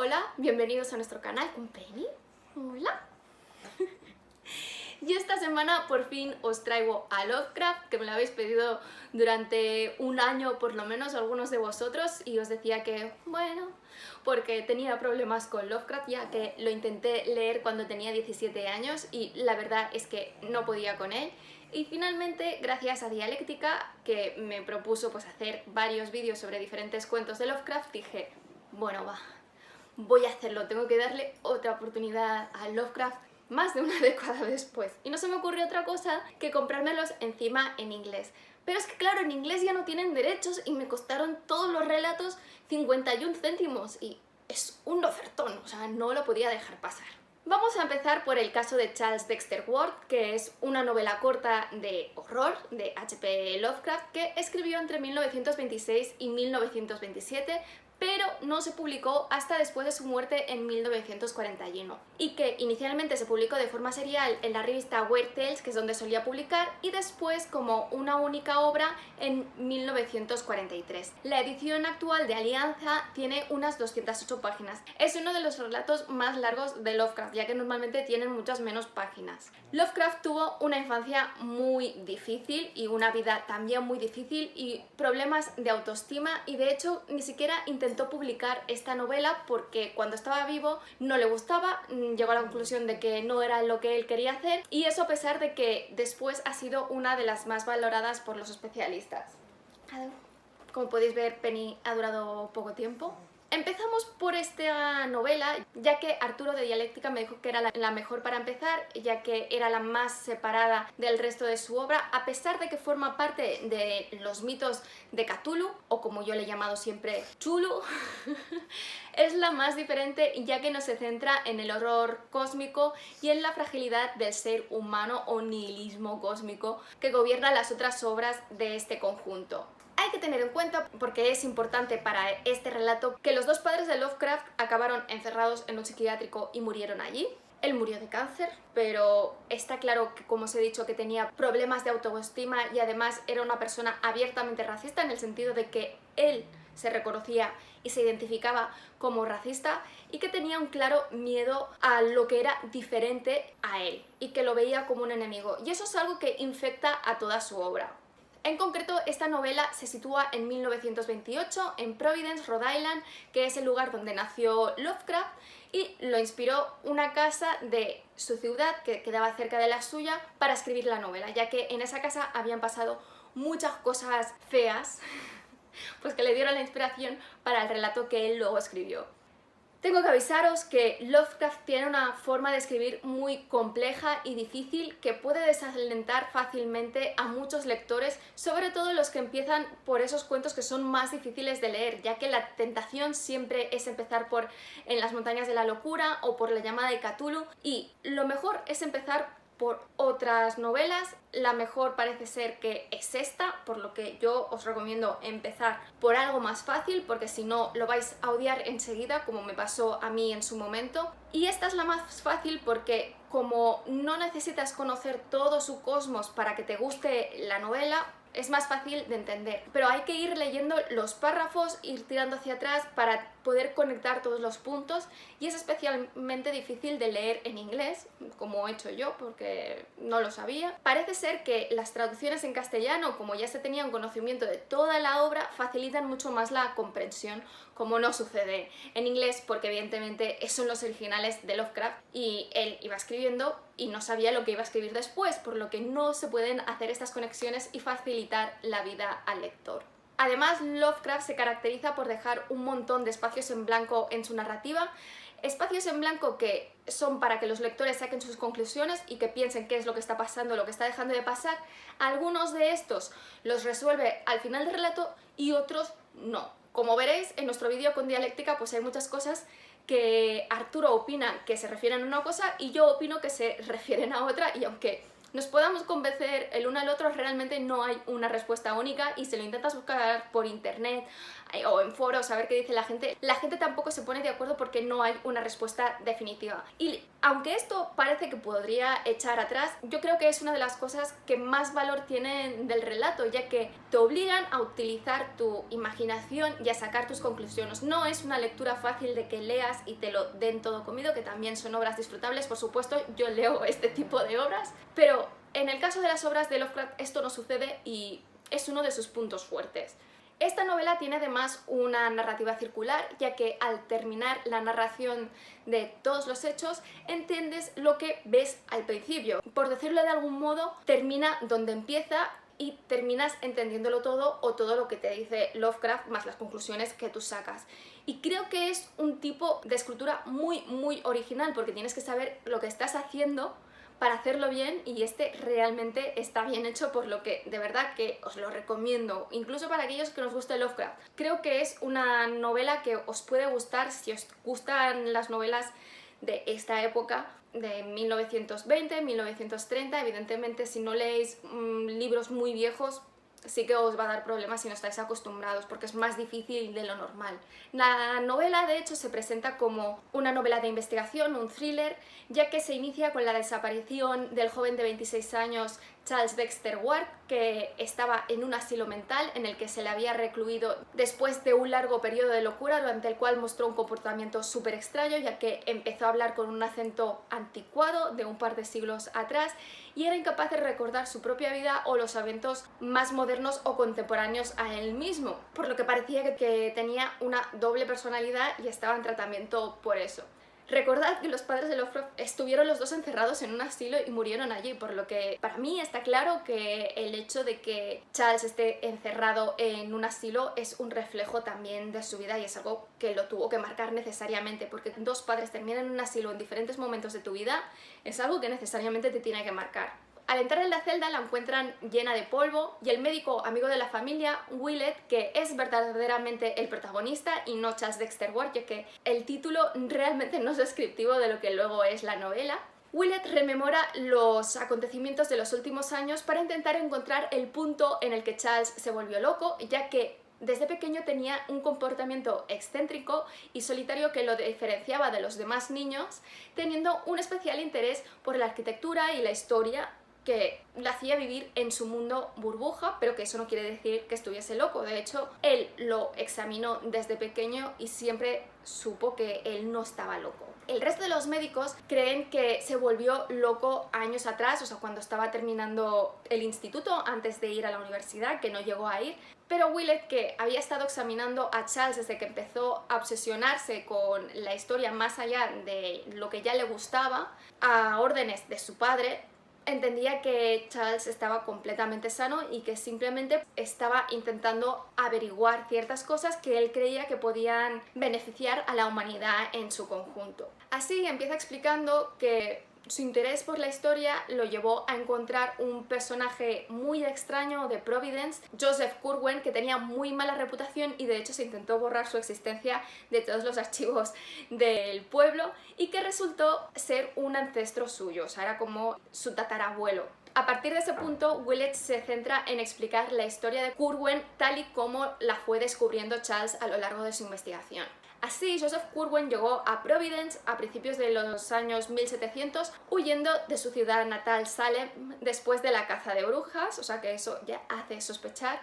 Hola, bienvenidos a nuestro canal con Penny. Hola. Y esta semana por fin os traigo a Lovecraft, que me lo habéis pedido durante un año por lo menos algunos de vosotros, y os decía que, bueno, porque tenía problemas con Lovecraft, ya que lo intenté leer cuando tenía 17 años y la verdad es que no podía con él. Y finalmente, gracias a Dialéctica, que me propuso pues hacer varios vídeos sobre diferentes cuentos de Lovecraft, dije, bueno, voy a hacerlo, tengo que darle otra oportunidad a Lovecraft más de una década después. Y no se me ocurrió otra cosa que comprármelos encima en inglés. Pero es que claro, en inglés ya no tienen derechos y me costaron todos los relatos 51 céntimos y es un ofertón, o sea, no lo podía dejar pasar. Vamos a empezar por el caso de Charles Dexter Ward, que es una novela corta de horror de H.P. Lovecraft que escribió entre 1926 y 1927, pero no se publicó hasta después de su muerte en 1941, y que inicialmente se publicó de forma serial en la revista Weird Tales, que es donde solía publicar, y después como una única obra en 1943. La edición actual de Alianza tiene unas 208 páginas. Es uno de los relatos más largos de Lovecraft, ya que normalmente tienen muchas menos páginas. Lovecraft tuvo una infancia muy difícil y una vida también muy difícil y problemas de autoestima, y de hecho ni siquiera intentó publicar esta novela porque cuando estaba vivo no le gustaba, llegó a la conclusión de que no era lo que él quería hacer, y eso a pesar de que después ha sido una de las más valoradas por los especialistas. Como podéis ver, Penny ha durado poco tiempo. Empezamos por esta novela, ya que Arturo de Dialéctica me dijo que era la mejor para empezar, ya que era la más separada del resto de su obra, a pesar de que forma parte de los mitos de Cthulhu, o como yo le he llamado siempre, Chulu. Es la más diferente, ya que no se centra en el horror cósmico y en la fragilidad del ser humano o nihilismo cósmico que gobierna las otras obras de este conjunto. Hay que tener en cuenta, porque es importante para este relato, que los dos padres de Lovecraft acabaron encerrados en un psiquiátrico y murieron allí. Él murió de cáncer, pero está claro que, como os he dicho, que tenía problemas de autoestima y además era una persona abiertamente racista, en el sentido de que él se reconocía y se identificaba como racista, y que tenía un claro miedo a lo que era diferente a él y que lo veía como un enemigo, y eso es algo que infecta a toda su obra. En concreto, esta novela se sitúa en 1928 en Providence, Rhode Island, que es el lugar donde nació Lovecraft, y lo inspiró una casa de su ciudad que quedaba cerca de la suya para escribir la novela, ya que en esa casa habían pasado muchas cosas feas, pues que le dieron la inspiración para el relato que él luego escribió. Tengo que avisaros que Lovecraft tiene una forma de escribir muy compleja y difícil que puede desalentar fácilmente a muchos lectores, sobre todo los que empiezan por esos cuentos que son más difíciles de leer, ya que la tentación siempre es empezar por En las montañas de la locura o por La llamada de Cthulhu, y lo mejor es empezar por otras novelas. La mejor parece ser que es esta, por lo que yo os recomiendo empezar por algo más fácil, porque si no lo vais a odiar enseguida, como me pasó a mí en su momento. Y esta es la más fácil porque como no necesitas conocer todo su cosmos para que te guste la novela, es más fácil de entender, pero hay que ir leyendo los párrafos, ir tirando hacia atrás para poder conectar todos los puntos, y es especialmente difícil de leer en inglés, como he hecho yo, porque no lo sabía. Parece ser que las traducciones en castellano, como ya se tenía un conocimiento de toda la obra, facilitan mucho más la comprensión, como no sucede en inglés, porque evidentemente son los originales de Lovecraft y él iba escribiendo y no sabía lo que iba a escribir después, por lo que no se pueden hacer estas conexiones y facilitar la vida al lector. Además, Lovecraft se caracteriza por dejar un montón de espacios en blanco en su narrativa, espacios en blanco que son para que los lectores saquen sus conclusiones y que piensen qué es lo que está pasando, lo que está dejando de pasar. Algunos de estos los resuelve al final del relato y otros no. Como veréis en nuestro vídeo con Dialéctica, pues hay muchas cosas que Arturo opina que se refieren a una cosa y yo opino que se refieren a otra, y aunque nos podamos convencer el uno al otro, realmente no hay una respuesta única, y si lo intentas buscar por internet o en foros a ver qué dice la gente tampoco se pone de acuerdo porque no hay una respuesta definitiva. Y aunque esto parece que podría echar atrás, yo creo que es una de las cosas que más valor tienen del relato, ya que te obligan a utilizar tu imaginación y a sacar tus conclusiones. No es una lectura fácil de que leas y te lo den todo comido, que también son obras disfrutables, por supuesto, yo leo este tipo de obras, pero en el caso de las obras de Lovecraft esto no sucede y es uno de sus puntos fuertes. Esta novela tiene además una narrativa circular, ya que al terminar la narración de todos los hechos, entiendes lo que ves al principio. Por decirlo de algún modo, termina donde empieza y terminas entendiéndolo todo o todo lo que te dice Lovecraft más las conclusiones que tú sacas. Y creo que es un tipo de escritura muy original, porque tienes que saber lo que estás haciendo para hacerlo bien, y este realmente está bien hecho, por lo que de verdad que os lo recomiendo, incluso para aquellos que nos guste Lovecraft. Creo que es una novela que os puede gustar si os gustan las novelas de esta época, de 1920, 1930, evidentemente si no leéis libros muy viejos, sí que os va a dar problemas si no estáis acostumbrados, porque es más difícil de lo normal. La novela, de hecho, se presenta como una novela de investigación, un thriller, ya que se inicia con la desaparición del joven de 26 años Charles Dexter Ward, que estaba en un asilo mental en el que se le había recluido después de un largo periodo de locura, durante el cual mostró un comportamiento súper extraño, ya que empezó a hablar con un acento anticuado de un par de siglos atrás y era incapaz de recordar su propia vida o los eventos más modernos o contemporáneos a él mismo, por lo que parecía que tenía una doble personalidad y estaba en tratamiento por eso. Recordad que los padres de Lovecraft estuvieron los dos encerrados en un asilo y murieron allí, por lo que para mí está claro que el hecho de que Charles esté encerrado en un asilo es un reflejo también de su vida y es algo que lo tuvo que marcar necesariamente, porque dos padres terminan en un asilo en diferentes momentos de tu vida es algo que necesariamente te tiene que marcar. Al entrar en la celda la encuentran llena de polvo y el médico amigo de la familia, Willett, que es verdaderamente el protagonista y no Charles Dexter Ward, ya que el título realmente no es descriptivo de lo que luego es la novela. Willett rememora los acontecimientos de los últimos años para intentar encontrar el punto en el que Charles se volvió loco, ya que desde pequeño tenía un comportamiento excéntrico y solitario que lo diferenciaba de los demás niños, teniendo un especial interés por la arquitectura y la historia, que le hacía vivir en su mundo burbuja, pero que eso no quiere decir que estuviese loco. De hecho, él lo examinó desde pequeño y siempre supo que él no estaba loco. El resto de los médicos creen que se volvió loco años atrás, o sea, cuando estaba terminando el instituto, antes de ir a la universidad, que no llegó a ir. Pero Willett, que había estado examinando a Charles desde que empezó a obsesionarse con la historia más allá de lo que ya le gustaba, a órdenes de su padre, entendía que Charles estaba completamente sano y que simplemente estaba intentando averiguar ciertas cosas que él creía que podían beneficiar a la humanidad en su conjunto. Así empieza explicando que su interés por la historia lo llevó a encontrar un personaje muy extraño de Providence, Joseph Curwen, que tenía muy mala reputación y de hecho se intentó borrar su existencia de todos los archivos del pueblo, y que resultó ser un ancestro suyo, o sea, era como su tatarabuelo. A partir de ese punto, Willett se centra en explicar la historia de Curwen tal y como la fue descubriendo Charles a lo largo de su investigación. Así, Joseph Curwen llegó a Providence a principios de los años 1700, huyendo de su ciudad natal Salem después de la caza de brujas, o sea que eso ya hace sospechar,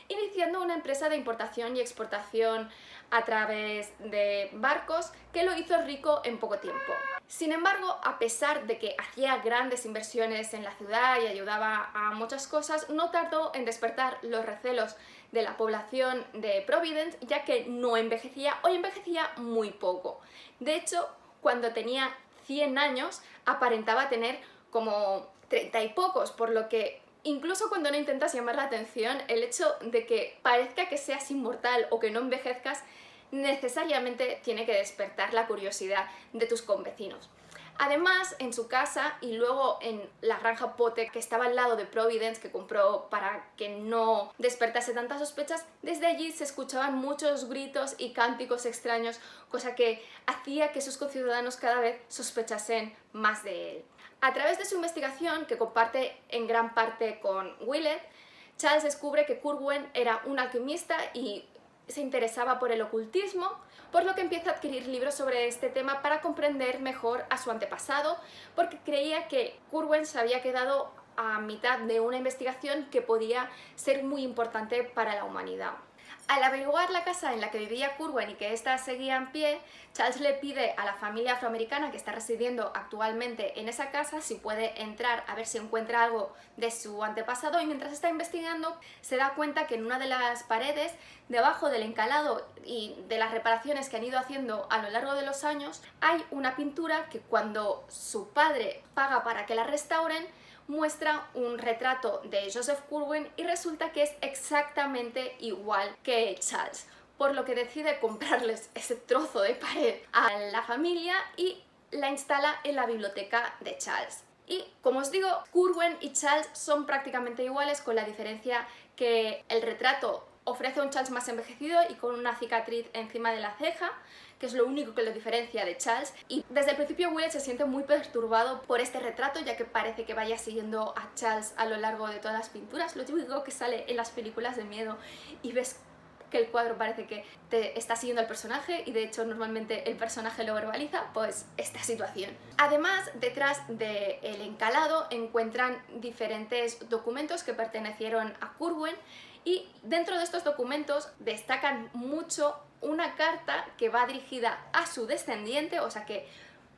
iniciando una empresa de importación y exportación a través de barcos que lo hizo rico en poco tiempo. Sin embargo, a pesar de que hacía grandes inversiones en la ciudad y ayudaba a muchas cosas, no tardó en despertar los recelos de la población de Providence, ya que no envejecía o envejecía muy poco. De hecho, cuando tenía 100 años, aparentaba tener como 30 y pocos, por lo que incluso cuando no intentas llamar la atención, el hecho de que parezca que seas inmortal o que no envejezcas necesariamente tiene que despertar la curiosidad de tus convecinos. Además, en su casa y luego en la granja Potter, que estaba al lado de Providence, que compró para que no despertase tantas sospechas, desde allí se escuchaban muchos gritos y cánticos extraños, cosa que hacía que sus conciudadanos cada vez sospechasen más de él. A través de su investigación, que comparte en gran parte con Willett, Charles descubre que Curwen era un alquimista y se interesaba por el ocultismo, por lo que empieza a adquirir libros sobre este tema para comprender mejor a su antepasado, porque creía que Curwen se había quedado a mitad de una investigación que podía ser muy importante para la humanidad. Al averiguar la casa en la que vivía Curwen y que ésta seguía en pie, Charles le pide a la familia afroamericana que está residiendo actualmente en esa casa si puede entrar a ver si encuentra algo de su antepasado, y mientras está investigando se da cuenta que en una de las paredes, debajo del encalado y de las reparaciones que han ido haciendo a lo largo de los años, hay una pintura que cuando su padre paga para que la restauren, muestra un retrato de Joseph Curwen y resulta que es exactamente igual que Charles, por lo que decide comprarles ese trozo de pared a la familia y la instala en la biblioteca de Charles. Y como os digo, Curwen y Charles son prácticamente iguales, con la diferencia que el retrato ofrece a un Charles más envejecido y con una cicatriz encima de la ceja, que es lo único que lo diferencia de Charles, y desde el principio Willett se siente muy perturbado por este retrato, ya que parece que vaya siguiendo a Charles a lo largo de todas las pinturas, lo típico que sale en las películas de miedo y ves que el cuadro parece que te está siguiendo al personaje, y de hecho normalmente el personaje lo verbaliza, pues esta situación. Además, detrás del encalado encuentran diferentes documentos que pertenecieron a Curwen, y dentro de estos documentos destacan mucho una carta que va dirigida a su descendiente, o sea que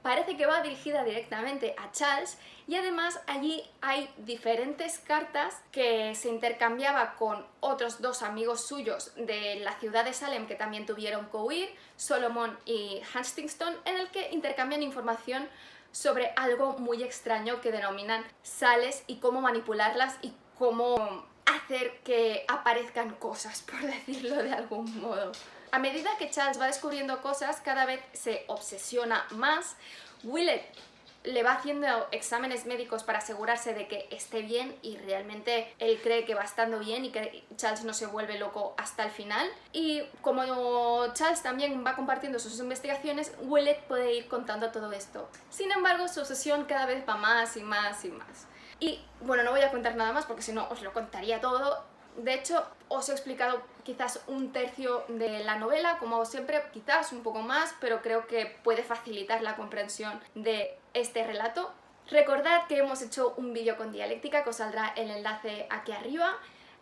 parece que va dirigida directamente a Charles, y además allí hay diferentes cartas que se intercambiaba con otros dos amigos suyos de la ciudad de Salem que también tuvieron que huir, Solomon y Huntington, en el que intercambian información sobre algo muy extraño que denominan sales y cómo manipularlas y cómo hacer que aparezcan cosas, por decirlo de algún modo. A medida que Charles va descubriendo cosas, cada vez se obsesiona más. Willett le va haciendo exámenes médicos para asegurarse de que esté bien, y realmente él cree que va estando bien y que Charles no se vuelve loco hasta el final. Y como Charles también va compartiendo sus investigaciones, Willett puede ir contando todo esto. Sin embargo, su obsesión cada vez va más y más y más. Y bueno, no voy a contar nada más porque si no os lo contaría todo. De hecho, os he explicado quizás un tercio de la novela, como siempre, quizás un poco más, pero creo que puede facilitar la comprensión de este relato. Recordad que hemos hecho un vídeo con dialéctica, que os saldrá el enlace aquí arriba,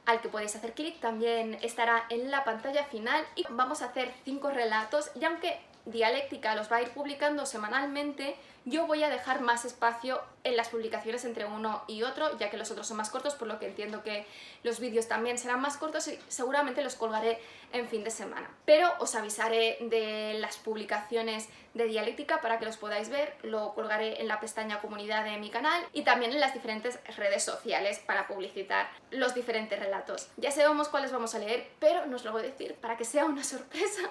al que podéis hacer clic, también estará en la pantalla final, y vamos a hacer 5 relatos, y aunque dialéctica los va a ir publicando semanalmente, yo voy a dejar más espacio en las publicaciones entre uno y otro, ya que los otros son más cortos, por lo que entiendo que los vídeos también serán más cortos y seguramente los colgaré en fin de semana. Pero os avisaré de las publicaciones de dialéctica para que los podáis ver, lo colgaré en la pestaña comunidad de mi canal y también en las diferentes redes sociales para publicitar los diferentes relatos. Ya sabemos cuáles vamos a leer, pero no os lo voy a decir para que sea una sorpresa.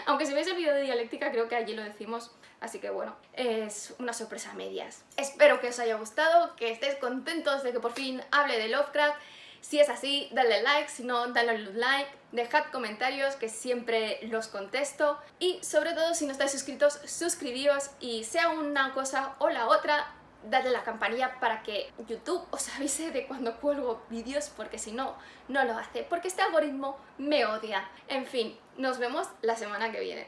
Aunque si veis el vídeo de dialéctica creo que allí lo decimos, así que bueno, es una sorpresa a medias. Espero que os haya gustado, que estéis contentos de que por fin hable de Lovecraft. Si es así, dadle like, si no, dadle un like, dejad comentarios que siempre los contesto, y sobre todo si no estáis suscritos, suscribíos, y sea una cosa o la otra, dadle a la campanilla para que YouTube os avise de cuando cuelgo vídeos, porque si no, no lo hace, porque este algoritmo me odia. En fin, nos vemos la semana que viene.